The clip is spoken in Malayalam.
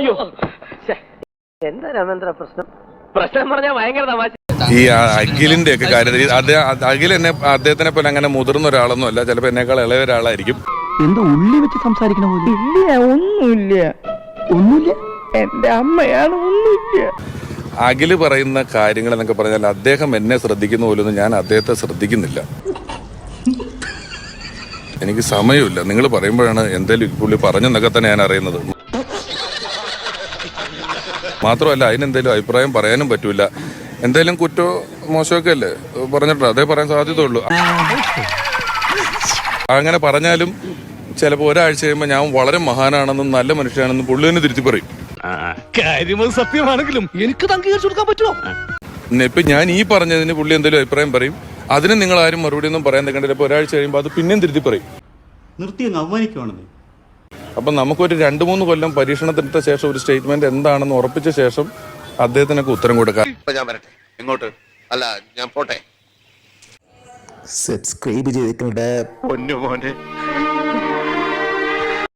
അയ്യോ എന്താ രാമേന്ദ്ര പ്രശ്നം പറഞ്ഞാൽ ഭയങ്കര തമാശ. ഈ അഖിലിന്റെ ഒക്കെ കാര്യത്തിൽ അഖിൽ അദ്ദേഹത്തിനെ പോലെ അങ്ങനെ മുതിർന്ന ഒരാളൊന്നും അല്ല, ചിലപ്പോ എന്നെക്കാൾ ഇളയ ഒരാളായിരിക്കും. എന്താ ഉള്ളി വെച്ച് സംസാരിക്കണ പോലെ? ഇല്ല, ഒന്നുമില്ല. എന്റെ അമ്മയാണ്, ഒന്നുമില്ല. അഖില് പറയുന്ന കാര്യങ്ങൾ എന്നൊക്കെ പറഞ്ഞാൽ അദ്ദേഹം എന്നെ ശ്രദ്ധിക്കുന്ന പോലൊന്നും ഞാൻ അദ്ദേഹത്തെ ശ്രദ്ധിക്കുന്നില്ല. എനിക്ക് സമയമില്ല. നിങ്ങൾ പറയുമ്പോഴാണ് എന്തേലും പുള്ളി പറഞ്ഞെന്നൊക്കെ തന്നെ ഞാൻ അറിയുന്നത്. മാത്രമല്ല അതിനെന്തേലും അഭിപ്രായം പറയാനും പറ്റൂല. എന്തേലും കുറ്റോ മോശമൊക്കെ അല്ലേ പറഞ്ഞിട്ടുണ്ട്, അതേ പറയാൻ സാധ്യതയുള്ളൂ. അങ്ങനെ പറഞ്ഞാലും ചിലപ്പോൾ ഒരാഴ്ച കഴിയുമ്പോൾ ഞാൻ വളരെ മഹാനാണെന്നും നല്ല മനുഷ്യനാണെന്നും പുള്ളി തന്നെ തിരുത്തി പറയും. സത്യമാണെങ്കിലും എനിക്ക് അംഗീകരിച്ചു കൊടുക്കാൻ പറ്റുമോ? ഇപ്പൊ ഞാൻ ഈ പറഞ്ഞതിന് പുള്ളി എന്തെങ്കിലും അഭിപ്രായം പറയും, അതിന് നിങ്ങൾ ആരും മറുപടി ഒന്നും പറയാൻ നിൽക്കണ്ടില്ല. ഇപ്പൊ ഒരാഴ്ച കഴിയുമ്പോൾ അത് പിന്നെയും തിരുത്തി പറയും. നിർത്തി അങ്ങ് അവമാനിക്കുവാണെന്ന്. അപ്പൊ നമുക്കൊരു 2-3 കൊല്ലം പരീക്ഷണത്തിനിട്ട ശേഷം ഒരു സ്റ്റേറ്റ്മെന്റ് എന്താണെന്ന് ഉറപ്പിച്ച ശേഷം അദ്ദേഹത്തിനൊക്കെ ഉത്തരം കൊടുക്കാം. ഞാൻ വരട്ടെ, എങ്ങോട്ട്? അല്ല, ഞാൻ പോട്ടെ. സബ്സ്ക്രൈബ് ചെയ്തിട്ടുണ്ട് പൊന്നു മോനെ.